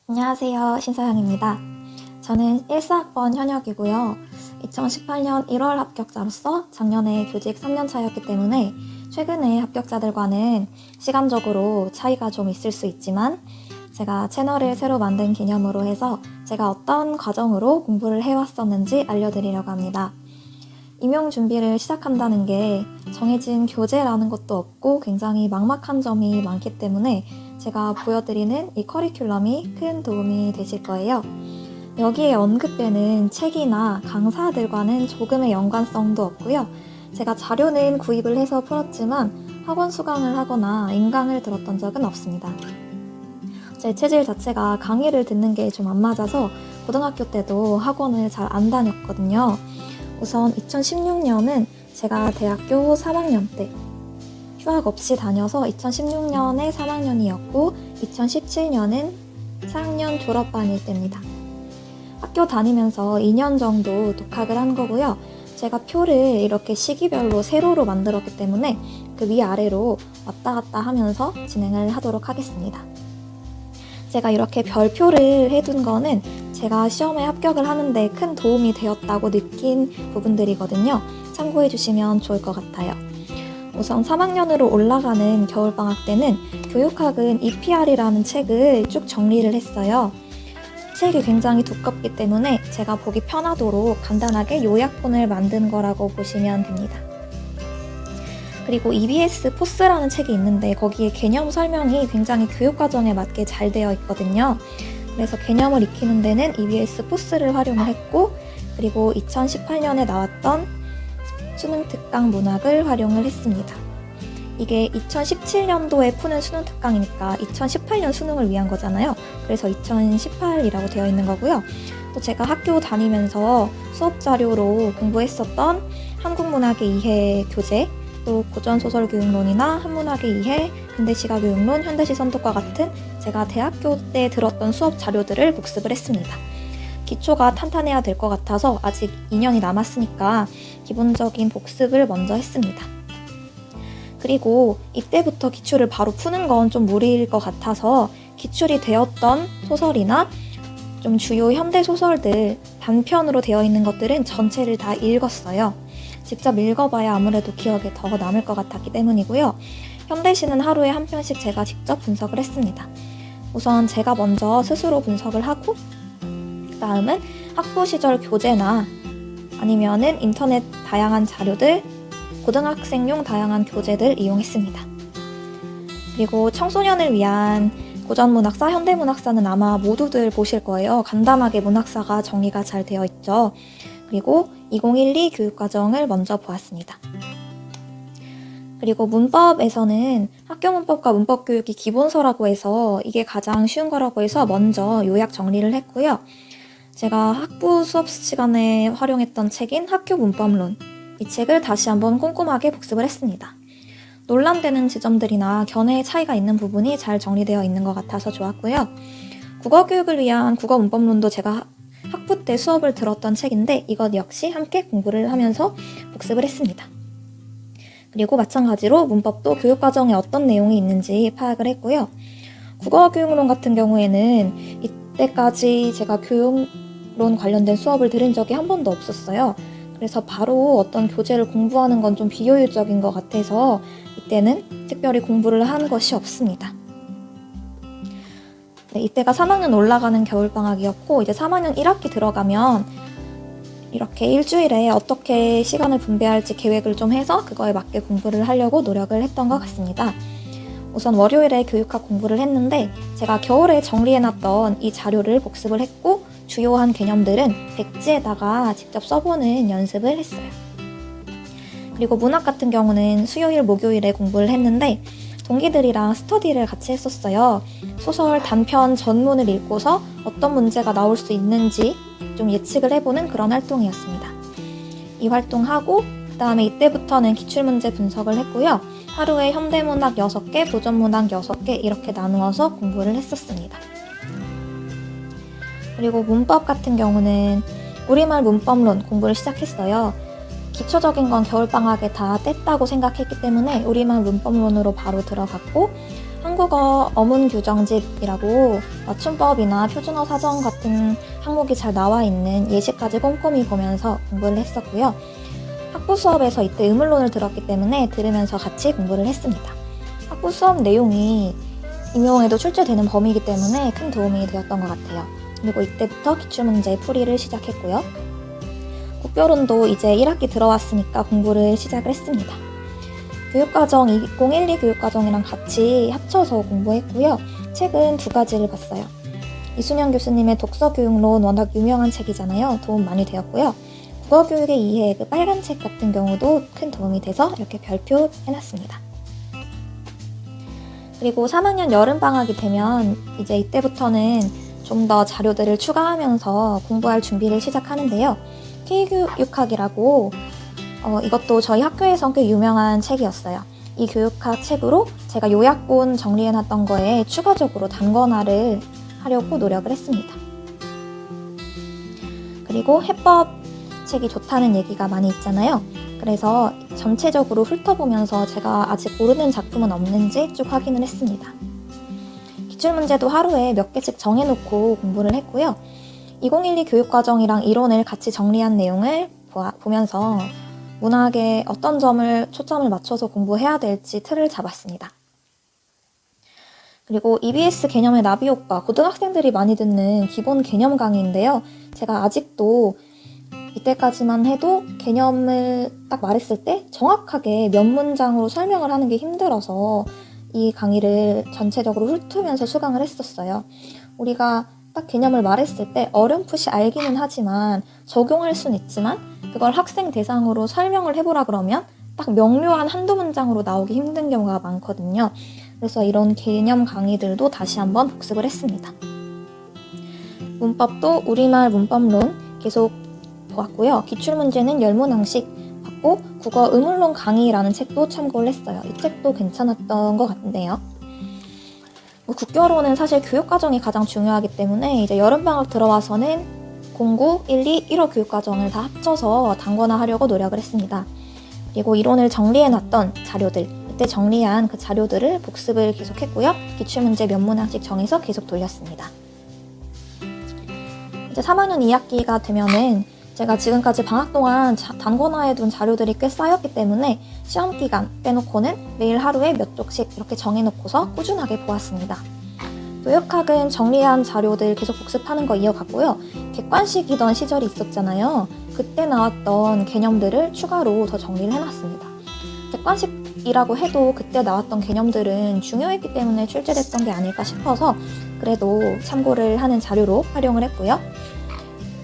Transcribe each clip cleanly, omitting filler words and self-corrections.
안녕하세요. 신서영입니다. 저는 1사학번 현역이고요. 2018년 1월 합격자로서 작년에 교직 3년차였기 때문에 최근에 합격자들과는 시간적으로 차이가 좀 있을 수 있지만 제가 채널을 새로 만든 기념으로 해서 제가 어떤 과정으로 공부를 해왔었는지 알려드리려고 합니다. 임용 준비를 시작한다는 게 정해진 교재라는 것도 없고 굉장히 막막한 점이 많기 때문에 제가 보여드리는 이 커리큘럼이 큰 도움이 되실 거예요. 여기에 언급되는 책이나 강사들과는 조금의 연관성도 없고요. 제가 자료는 구입을 해서 풀었지만 학원 수강을 하거나 인강을 들었던 적은 없습니다. 제 체질 자체가 강의를 듣는 게 좀 안 맞아서 고등학교 때도 학원을 잘 안 다녔거든요. 우선 2016년은 제가 대학교 3학년 때 휴학 없이 다녀서 2016년에 3학년이었고 2017년은 4학년 졸업반일 때입니다. 학교 다니면서 2년 정도 독학을 한 거고요. 제가 표를 이렇게 시기별로 세로로 만들었기 때문에 그 위아래로 왔다 갔다 하면서 진행을 하도록 하겠습니다. 제가 이렇게 별표를 해둔 거는 제가 시험에 합격을 하는데 큰 도움이 되었다고 느낀 부분들이거든요. 참고해 주시면 좋을 것 같아요. 우선 3학년으로 올라가는 겨울방학 때는 교육학은 EPR이라는 책을 쭉 정리를 했어요. 책이 굉장히 두껍기 때문에 제가 보기 편하도록 간단하게 요약본을 만든 거라고 보시면 됩니다. 그리고 EBS 포스라는 책이 있는데 거기에 개념 설명이 굉장히 교육과정에 맞게 잘 되어 있거든요. 그래서 개념을 익히는 데는 EBS 포스를 활용을 했고 그리고 2018년에 나왔던 수능 특강 문학을 활용을 했습니다. 이게 2017년도에 푸는 수능 특강이니까 2018년 수능을 위한 거잖아요. 그래서 2018이라고 되어 있는 거고요. 또 제가 학교 다니면서 수업 자료로 공부했었던 한국문학의 이해 교재, 또 고전소설교육론이나 한문학의 이해, 근대시가교육론, 현대시 선독과 같은 제가 대학교 때 들었던 수업 자료들을 복습을 했습니다. 기초가 탄탄해야 될 것 같아서 아직 2년이 남았으니까 기본적인 복습을 먼저 했습니다. 그리고 이때부터 기출을 바로 푸는 건 좀 무리일 것 같아서 기출이 되었던 소설이나 좀 주요 현대 소설들 단편으로 되어 있는 것들은 전체를 다 읽었어요. 직접 읽어봐야 아무래도 기억에 더 남을 것 같았기 때문이고요. 현대시는 하루에 한 편씩 제가 직접 분석을 했습니다. 우선 제가 먼저 스스로 분석을 하고 그 다음은 학부 시절 교재나 아니면은 인터넷 다양한 자료들, 고등학생용 다양한 교재들 이용했습니다. 그리고 청소년을 위한 고전문학사, 현대문학사는 아마 모두들 보실 거예요. 간단하게 문학사가 정리가 잘 되어 있죠. 그리고 2012 교육과정을 먼저 보았습니다. 그리고 문법에서는 학교 문법과 문법교육이 기본서라고 해서 이게 가장 쉬운 거라고 해서 먼저 요약 정리를 했고요. 제가 학부 수업 시간에 활용했던 책인 학교 문법론, 이 책을 다시 한번 꼼꼼하게 복습을 했습니다. 논란되는 지점들이나 견해의 차이가 있는 부분이 잘 정리되어 있는 것 같아서 좋았고요. 국어교육을 위한 국어문법론도 제가 학부 때 수업을 들었던 책인데 이것 역시 함께 공부를 하면서 복습을 했습니다. 그리고 마찬가지로 문법도 교육과정에 어떤 내용이 있는지 파악을 했고요. 국어교육론 같은 경우에는 이때까지 제가 교육론 관련된 수업을 들은 적이 한 번도 없었어요. 그래서 바로 어떤 교재를 공부하는 건 좀 비효율적인 것 같아서 이때는 특별히 공부를 한 것이 없습니다. 네, 이때가 3학년 올라가는 겨울방학이었고 이제 3학년 1학기 들어가면 이렇게 일주일에 어떻게 시간을 분배할지 계획을 좀 해서 그거에 맞게 공부를 하려고 노력을 했던 것 같습니다. 우선 월요일에 교육학 공부를 했는데 제가 겨울에 정리해놨던 이 자료를 복습을 했고 주요한 개념들은 백지에다가 직접 써보는 연습을 했어요. 그리고 문학 같은 경우는 수요일, 목요일에 공부를 했는데 동기들이랑 스터디를 같이 했었어요. 소설 단편 전문을 읽고서 어떤 문제가 나올 수 있는지 좀 예측을 해보는 그런 활동이었습니다. 이 활동하고 그 다음에 이때부터는 기출문제 분석을 했고요. 하루에 현대문학 6개, 고전문학 6개 이렇게 나누어서 공부를 했었습니다. 그리고 문법 같은 경우는 우리말 문법론 공부를 시작했어요. 기초적인 건 겨울방학에 다 뗐다고 생각했기 때문에 우리말 문법론으로 바로 들어갔고 한국어 어문 규정집이라고 맞춤법이나 표준어 사전 같은 항목이 잘 나와 있는 예시까지 꼼꼼히 보면서 공부를 했었고요. 학부 수업에서 이때 의문론을 들었기 때문에 들으면서 같이 공부를 했습니다. 학부 수업 내용이 임용에도 출제되는 범위이기 때문에 큰 도움이 되었던 것 같아요. 그리고 이때부터 기출문제 풀이를 시작했고요. 국별론도 이제 1학기 들어왔으니까 공부를 시작을 했습니다. 교육과정 2012 교육과정이랑 같이 합쳐서 공부했고요. 책은 2가지를 봤어요. 이순영 교수님의 독서교육론 워낙 유명한 책이잖아요. 도움 많이 되었고요. 국어교육의 이해, 그 빨간 책 같은 경우도 큰 도움이 돼서 이렇게 별표해놨습니다. 그리고 3학년 여름방학이 되면 이제 이때부터는 좀 더 자료들을 추가하면서 공부할 준비를 시작하는데요. K교육학이라고 이것도 저희 학교에서 꽤 유명한 책이었어요. 이 교육학 책으로 제가 요약본 정리해놨던 거에 추가적으로 단권화를 하려고 노력을 했습니다. 그리고 해법 책이 좋다는 얘기가 많이 있잖아요. 그래서 전체적으로 훑어보면서 제가 아직 모르는 작품은 없는지 쭉 확인을 했습니다. 기출문제도 하루에 몇 개씩 정해놓고 공부를 했고요. 2012 교육과정이랑 이론을 같이 정리한 내용을 보면서 문학에 어떤 점을 초점을 맞춰서 공부해야 될지 틀을 잡았습니다. 그리고 EBS 개념의 나비효과, 고등학생들이 많이 듣는 기본 개념 강의인데요. 제가 아직도 이때까지만 해도 개념을 딱 말했을 때 정확하게 몇 문장으로 설명을 하는 게 힘들어서 이 강의를 전체적으로 훑으면서 수강을 했었어요. 우리가 딱 개념을 말했을 때 어렴풋이 알기는 하지만 적용할 수는 있지만 그걸 학생 대상으로 설명을 해보라 그러면 딱 명료한 한두 문장으로 나오기 힘든 경우가 많거든요. 그래서 이런 개념 강의들도 다시 한번 복습을 했습니다. 문법도 우리말 문법론 계속 보았고요. 기출문제는 열문항식 받고 국어 의문론 강의라는 책도 참고를 했어요. 이 책도 괜찮았던 것 같은데요. 국교론은 사실 교육과정이 가장 중요하기 때문에 이제 여름방학 들어와서는 09, 12, 1호 교육과정을 다 합쳐서 단권화하려고 노력을 했습니다. 그리고 이론을 정리해놨던 자료들, 이때 정리한 그 자료들을 복습을 계속했고요. 기출문제 몇 문항씩 정해서 계속 돌렸습니다. 이제 3학년 2학기가 되면은 제가 지금까지 방학 동안 단권화해둔 자료들이 꽤 쌓였기 때문에 시험 기간 빼놓고는 매일 하루에 몇 쪽씩 이렇게 정해놓고서 꾸준하게 보았습니다. 교육학은 정리한 자료들 계속 복습하는 거 이어갔고요. 객관식이던 시절이 있었잖아요. 그때 나왔던 개념들을 추가로 더 정리를 해놨습니다. 객관식이라고 해도 그때 나왔던 개념들은 중요했기 때문에 출제됐던 게 아닐까 싶어서 그래도 참고를 하는 자료로 활용을 했고요.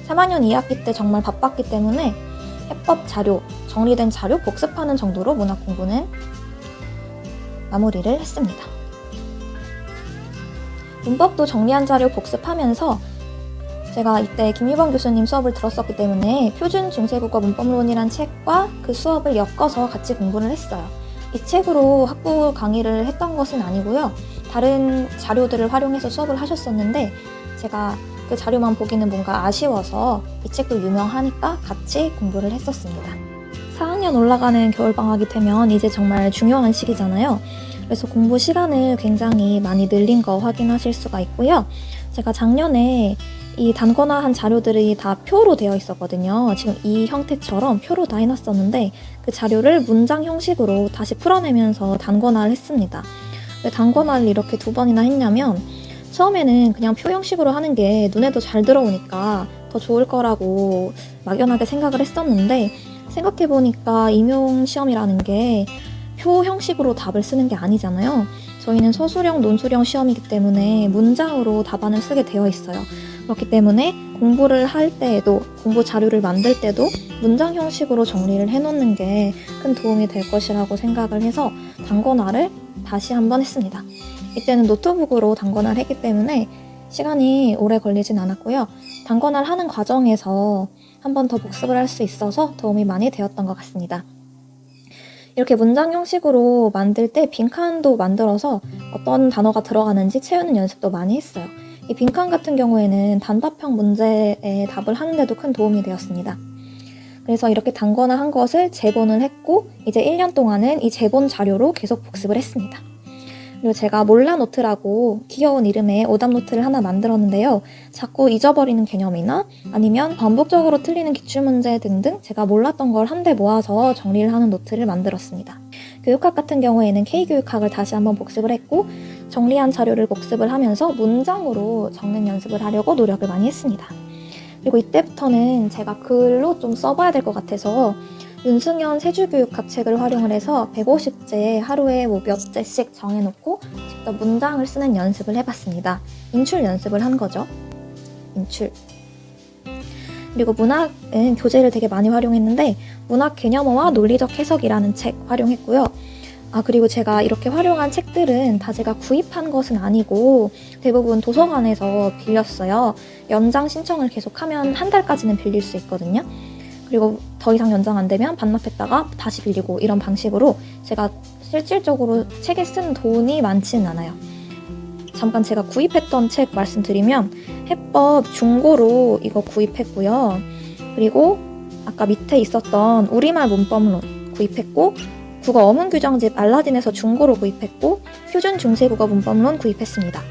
3학년 2학기 때 정말 바빴기 때문에 해법 자료, 정리된 자료 복습하는 정도로 문학 공부는 마무리를 했습니다. 문법도 정리한 자료 복습하면서 제가 이때 김유범 교수님 수업을 들었었기 때문에 표준 중세국어 문법론이란 책과 그 수업을 엮어서 같이 공부를 했어요. 이 책으로 학부 강의를 했던 것은 아니고요. 다른 자료들을 활용해서 수업을 하셨었는데 제가 그 자료만 보기는 뭔가 아쉬워서 이 책도 유명하니까 같이 공부를 했었습니다. 4학년 올라가는 겨울방학이 되면 이제 정말 중요한 시기잖아요. 그래서 공부 시간을 굉장히 많이 늘린 거 확인하실 수가 있고요. 제가 작년에 이 단권화한 자료들이 다 표로 되어 있었거든요. 지금 이 형태처럼 표로 다 해놨었는데 그 자료를 문장 형식으로 다시 풀어내면서 단권화를 했습니다. 왜 단권화를 이렇게 2번이나 했냐면 처음에는 그냥 표 형식으로 하는 게 눈에도 잘 들어오니까 더 좋을 거라고 막연하게 생각을 했었는데 생각해보니까 임용시험이라는 게 표 형식으로 답을 쓰는 게 아니잖아요. 저희는 서술형, 논술형 시험이기 때문에 문장으로 답안을 쓰게 되어 있어요. 그렇기 때문에 공부를 할 때에도, 공부 자료를 만들 때도 문장 형식으로 정리를 해놓는 게 큰 도움이 될 것이라고 생각을 해서 단권화를 다시 한번 했습니다. 이때는 노트북으로 단권화를 했기 때문에 시간이 오래 걸리진 않았고요. 단권화를 하는 과정에서 한 번 더 복습을 할 수 있어서 도움이 많이 되었던 것 같습니다. 이렇게 문장 형식으로 만들 때 빈칸도 만들어서 어떤 단어가 들어가는지 채우는 연습도 많이 했어요. 이 빈칸 같은 경우에는 단답형 문제에 답을 하는데도 큰 도움이 되었습니다. 그래서 이렇게 단권화한 것을 재본을 했고 이제 1년 동안은 이 재본 자료로 계속 복습을 했습니다. 그리고 제가 몰라노트라고 귀여운 이름의 오답노트를 하나 만들었는데요. 자꾸 잊어버리는 개념이나 아니면 반복적으로 틀리는 기출문제 등등 제가 몰랐던 걸 한데 모아서 정리를 하는 노트를 만들었습니다. 교육학 같은 경우에는 K교육학을 다시 한번 복습을 했고 정리한 자료를 복습을 하면서 문장으로 적는 연습을 하려고 노력을 많이 했습니다. 그리고 이때부터는 제가 글로 좀 써봐야 될 것 같아서 윤승현 세주교육학 책을 활용을 해서 150제 하루에 몇 제씩 정해놓고 직접 문장을 쓰는 연습을 해봤습니다. 인출 연습을 한 거죠. 인출. 그리고 문학은 교재를 되게 많이 활용했는데 문학 개념어와 논리적 해석이라는 책 활용했고요. 그리고 제가 이렇게 활용한 책들은 다 제가 구입한 것은 아니고 대부분 도서관에서 빌렸어요. 연장 신청을 계속하면 한 달까지는 빌릴 수 있거든요. 그리고 더 이상 연장 안 되면 반납했다가 다시 빌리고 이런 방식으로 제가 실질적으로 책에 쓴 돈이 많지는 않아요. 잠깐 제가 구입했던 책 말씀드리면 해법 중고로 이거 구입했고요. 그리고 아까 밑에 있었던 우리말 문법론 구입했고 국어 어문 규정집 알라딘에서 중고로 구입했고 표준 중세국어 문법론 구입했습니다.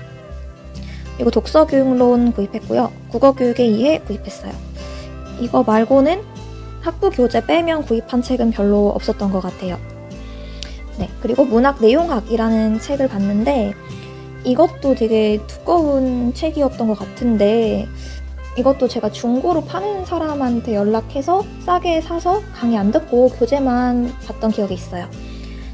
그리고 독서교육론 구입했고요. 국어교육의 이해 구입했어요. 이거 말고는 학부 교재 빼면 구입한 책은 별로 없었던 것 같아요. 네, 그리고 문학 내용학이라는 책을 봤는데 이것도 되게 두꺼운 책이었던 것 같은데 이것도 제가 중고로 파는 사람한테 연락해서 싸게 사서 강의 안 듣고 교재만 봤던 기억이 있어요.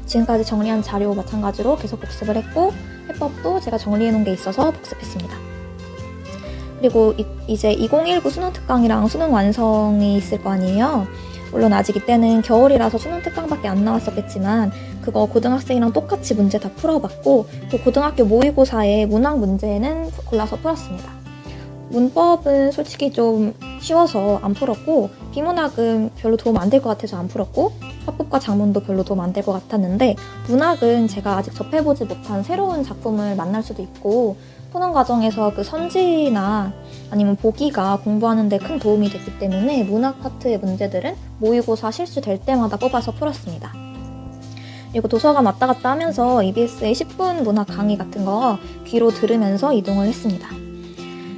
지금까지 정리한 자료 마찬가지로 계속 복습을 했고 해법도 제가 정리해 놓은 게 있어서 복습했습니다. 그리고 이제 2019 수능 특강이랑 수능 완성이 있을 거 아니에요. 물론 아직 이때는 겨울이라서 수능 특강밖에 안 나왔었겠지만 그거 고등학생이랑 똑같이 문제 다 풀어봤고 또 고등학교 모의고사에 문학 문제는 골라서 풀었습니다. 문법은 솔직히 좀 쉬워서 안 풀었고 비문학은 별로 도움 안 될 것 같아서 안 풀었고 화법과 작문도 별로 도움 안 될 것 같았는데 문학은 제가 아직 접해보지 못한 새로운 작품을 만날 수도 있고 푸는 과정에서 그 선지나 아니면 보기가 공부하는 데 큰 도움이 됐기 때문에 문학 파트의 문제들은 모의고사 실수될 때마다 뽑아서 풀었습니다. 그리고 도서관 왔다 갔다 하면서 EBS의 10분 문학 강의 같은 거 귀로 들으면서 이동을 했습니다.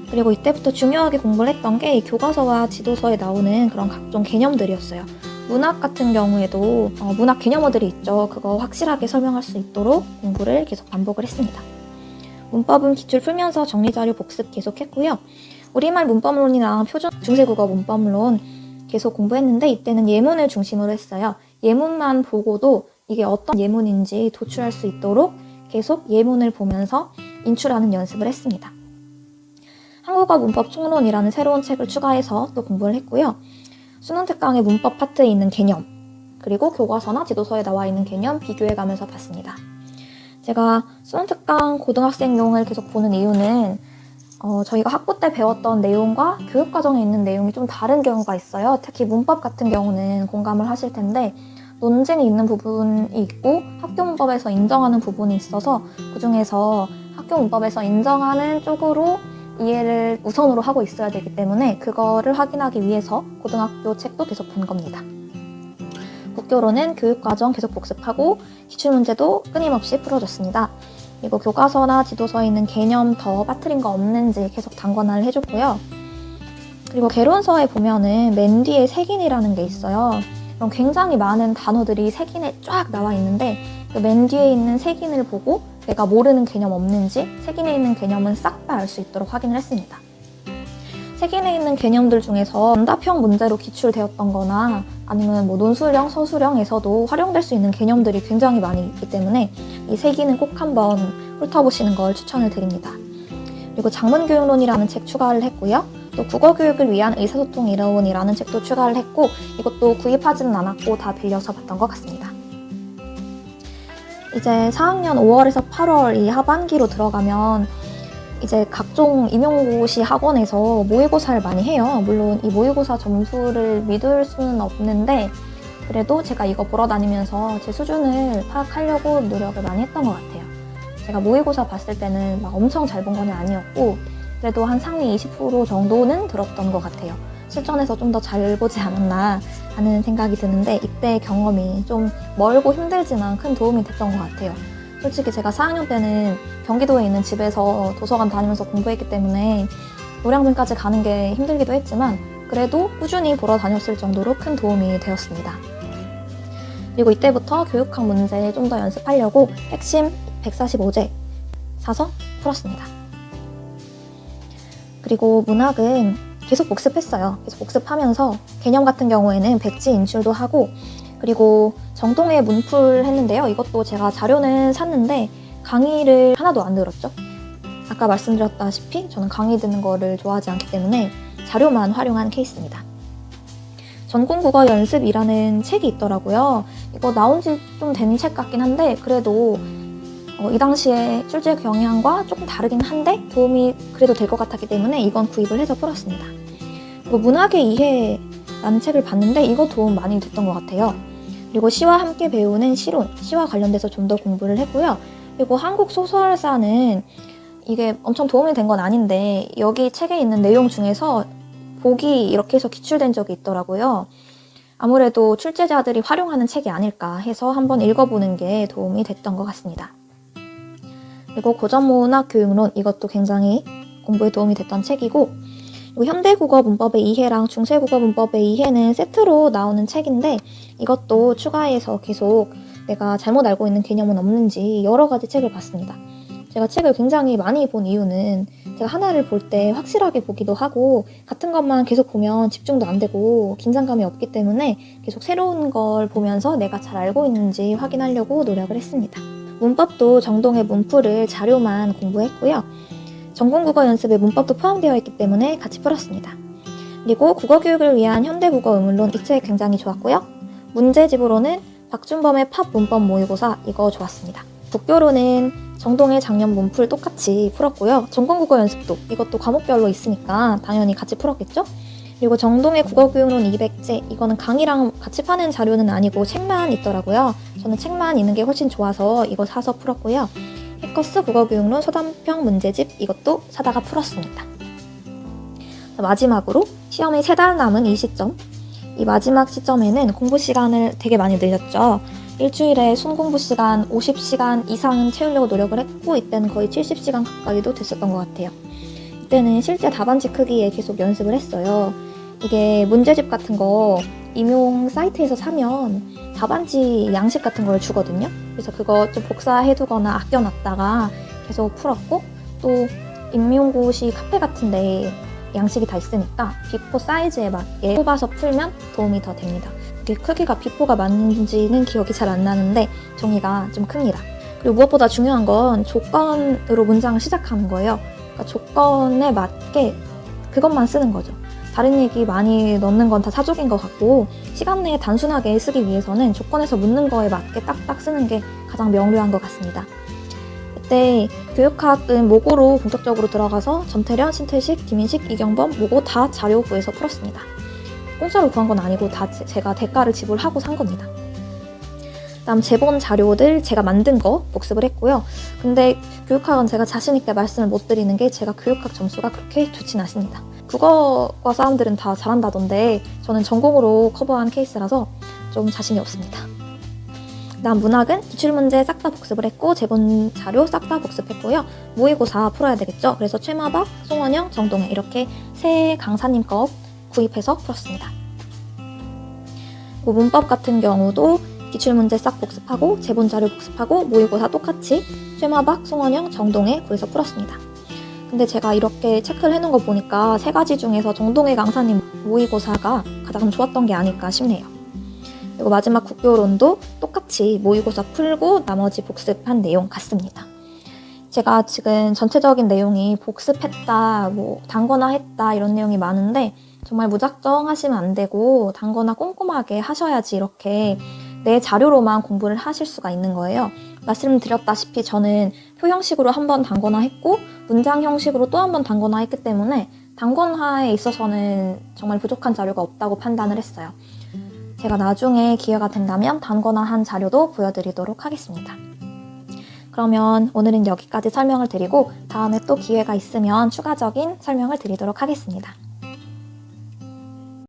그리고 이때부터 중요하게 공부를 했던 게 교과서와 지도서에 나오는 그런 각종 개념들이었어요. 문학 같은 경우에도 문학 개념어들이 있죠. 그거 확실하게 설명할 수 있도록 공부를 계속 반복을 했습니다. 문법은 기출 풀면서 정리자료 복습 계속했고요. 우리말 문법론이랑 표준 중세국어 문법론 계속 공부했는데 이때는 예문을 중심으로 했어요. 예문만 보고도 이게 어떤 예문인지 도출할 수 있도록 계속 예문을 보면서 인출하는 연습을 했습니다. 한국어 문법 총론이라는 새로운 책을 추가해서 또 공부를 했고요. 수능 특강의 문법 파트에 있는 개념, 그리고 교과서나 지도서에 나와 있는 개념 비교해가면서 봤습니다. 제가 수능 특강 고등학생용을 계속 보는 이유는 저희가 학부 때 배웠던 내용과 교육과정에 있는 내용이 좀 다른 경우가 있어요. 특히 문법 같은 경우는 공감을 하실 텐데 논쟁이 있는 부분이 있고 학교 문법에서 인정하는 부분이 있어서 그중에서 학교 문법에서 인정하는 쪽으로 이해를 우선으로 하고 있어야 되기 때문에 그거를 확인하기 위해서 고등학교 책도 계속 본 겁니다. 국교로는 교육과정 계속 복습하고 기출문제도 끊임없이 풀어줬습니다. 그리고 교과서나 지도서에 있는 개념 더 빠뜨린 거 없는지 계속 단권화를 해줬고요. 그리고 개론서에 보면은 맨 뒤에 색인이라는 게 있어요. 그럼 굉장히 많은 단어들이 색인에 쫙 나와 있는데 그 맨 뒤에 있는 색인을 보고 내가 모르는 개념 없는지 색인에 있는 개념은 싹 다 알 수 있도록 확인을 했습니다. 색인에 있는 개념들 중에서 응답형 문제로 기출되었던 거나 아니면 논술형, 서술형에서도 활용될 수 있는 개념들이 굉장히 많이 있기 때문에 이 색인은 꼭 한번 훑어보시는 걸 추천을 드립니다. 그리고 장문교육론이라는 책 추가를 했고요. 또 국어교육을 위한 의사소통 이론이라는 책도 추가를 했고 이것도 구입하지는 않았고 다 빌려서 봤던 것 같습니다. 이제 4학년 5월에서 8월 이 하반기로 들어가면 이제 각종 임용고시 학원에서 모의고사를 많이 해요. 물론 이 모의고사 점수를 믿을 수는 없는데 그래도 제가 이거 보러 다니면서 제 수준을 파악하려고 노력을 많이 했던 것 같아요. 제가 모의고사 봤을 때는 막 엄청 잘 본 건 아니었고 그래도 한 상위 20% 정도는 들었던 것 같아요. 실전에서 좀 더 잘 보지 않았나 하는 생각이 드는데 이때의 경험이 좀 멀고 힘들지만 큰 도움이 됐던 것 같아요. 솔직히 제가 4학년 때는 경기도에 있는 집에서 도서관 다니면서 공부했기 때문에 노량진까지 가는 게 힘들기도 했지만 그래도 꾸준히 보러 다녔을 정도로 큰 도움이 되었습니다. 그리고 이때부터 교육학 문제 좀 더 연습하려고 핵심 145제 사서 풀었습니다. 그리고 문학은 계속 복습했어요. 계속 복습하면서 개념 같은 경우에는 백지 인출도 하고 그리고 정동의 문풀 했는데요. 이것도 제가 자료는 샀는데 강의를 하나도 안 들었죠. 아까 말씀드렸다시피 저는 강의 듣는 거를 좋아하지 않기 때문에 자료만 활용한 케이스입니다. 전공국어 연습이라는 책이 있더라고요. 이거 나온 지 좀 된 책 같긴 한데 그래도 이 당시에 출제 경향과 조금 다르긴 한데 도움이 그래도 될 것 같았기 때문에 이건 구입을 해서 풀었습니다. 그리고 문학의 이해라는 책을 봤는데 이거 도움 많이 됐던 것 같아요. 그리고 시와 함께 배우는 시론, 시와 관련돼서 좀 더 공부를 했고요. 그리고 한국 소설사는 이게 엄청 도움이 된 건 아닌데 여기 책에 있는 내용 중에서 복이 이렇게 해서 기출된 적이 있더라고요. 아무래도 출제자들이 활용하는 책이 아닐까 해서 한번 읽어보는 게 도움이 됐던 것 같습니다. 그리고 고전문학 교육론 이것도 굉장히 공부에 도움이 됐던 책이고 그리고 현대국어 문법의 이해랑 중세국어 문법의 이해는 세트로 나오는 책인데 이것도 추가해서 계속 내가 잘못 알고 있는 개념은 없는지 여러 가지 책을 봤습니다. 제가 책을 굉장히 많이 본 이유는 제가 하나를 볼 때 확실하게 보기도 하고 같은 것만 계속 보면 집중도 안 되고 긴장감이 없기 때문에 계속 새로운 걸 보면서 내가 잘 알고 있는지 확인하려고 노력을 했습니다. 문법도 정동의 문풀을 자료만 공부했고요. 전공국어 연습에 문법도 포함되어 있기 때문에 같이 풀었습니다. 그리고 국어교육을 위한 현대국어 의문론 이 책 굉장히 좋았고요. 문제집으로는 박준범의 팝 문법 모의고사 이거 좋았습니다. 국교로는 정동의 작년 문풀 똑같이 풀었고요. 전공국어 연습도 이것도 과목별로 있으니까 당연히 같이 풀었겠죠? 그리고 정동의 국어교육론 200제 이거는 강의랑 같이 파는 자료는 아니고 책만 있더라고요. 저는 책만 있는 게 훨씬 좋아서 이거 사서 풀었고요. 해커스 국어교육론 소단평 문제집 이것도 사다가 풀었습니다. 마지막으로 시험이 3달 남은 이 시점 이 마지막 시점에는 공부 시간을 되게 많이 늘렸죠. 일주일에 순공부 시간 50시간 이상은 채우려고 노력을 했고 이때는 거의 70시간 가까이도 됐었던 것 같아요. 이때는 실제 답안지 크기에 계속 연습을 했어요. 이게 문제집 같은 거 임용 사이트에서 사면 답안지 양식 같은 걸 주거든요. 그래서 그거 좀 복사해두거나 아껴놨다가 계속 풀었고 또 임용고시 카페 같은데 양식이 다 있으니까 비포 사이즈에 맞게 뽑아서 풀면 도움이 더 됩니다. 이게 크기가 비포가 맞는지는 기억이 잘 안 나는데 종이가 좀 큽니다. 그리고 무엇보다 중요한 건 조건으로 문장을 시작하는 거예요. 그러니까 조건에 맞게 그것만 쓰는 거죠. 다른 얘기 많이 넣는 건 다 사족인 것 같고 시간 내에 단순하게 쓰기 위해서는 조건에서 묻는 거에 맞게 딱딱 쓰는 게 가장 명료한 것 같습니다. 이때 교육학은 모고로 본격적으로 들어가서 전태련, 신태식, 김인식, 이경범 모고 다 자료 구해서 풀었습니다. 공짜로 구한 건 아니고 다 제가 대가를 지불하고 산 겁니다. 그다음 제본 자료들 제가 만든 거 복습을 했고요. 근데 교육학은 제가 자신 있게 말씀을 못 드리는 게 제가 교육학 점수가 그렇게 좋진 않습니다. 국어과 사람들은 다 잘한다던데 저는 전공으로 커버한 케이스라서 좀 자신이 없습니다. 그다음 문학은 기출문제 싹 다 복습을 했고 제본 자료 싹 다 복습했고요. 모의고사 풀어야 되겠죠. 그래서 최마박, 송원영, 정동혜 이렇게 세 강사님 거 구입해서 풀었습니다. 문법 같은 경우도 기출문제 싹 복습하고 제본 자료 복습하고 모의고사 똑같이 최마박, 송원영, 정동혜 구해서 풀었습니다. 근데 제가 이렇게 체크를 해놓은 거 보니까 3가지 중에서 정동혜 강사님 모의고사가 가장 좋았던 게 아닐까 싶네요. 그리고 마지막 국교론도 똑같이 모의고사 풀고 나머지 복습한 내용 같습니다. 제가 지금 전체적인 내용이 복습했다, 단거나 했다 이런 내용이 많은데 정말 무작정 하시면 안 되고 단거나 꼼꼼하게 하셔야지 이렇게 내 자료로만 공부를 하실 수가 있는 거예요. 말씀드렸다시피 저는 표 형식으로 한 번 단거나 했고 문장 형식으로 또 한 번 단거나 했기 때문에 단권화에 있어서는 정말 부족한 자료가 없다고 판단을 했어요. 제가 나중에 기회가 된다면 단권화한 자료도 보여드리도록 하겠습니다. 그러면 오늘은 여기까지 설명을 드리고 다음에 또 기회가 있으면 추가적인 설명을 드리도록 하겠습니다.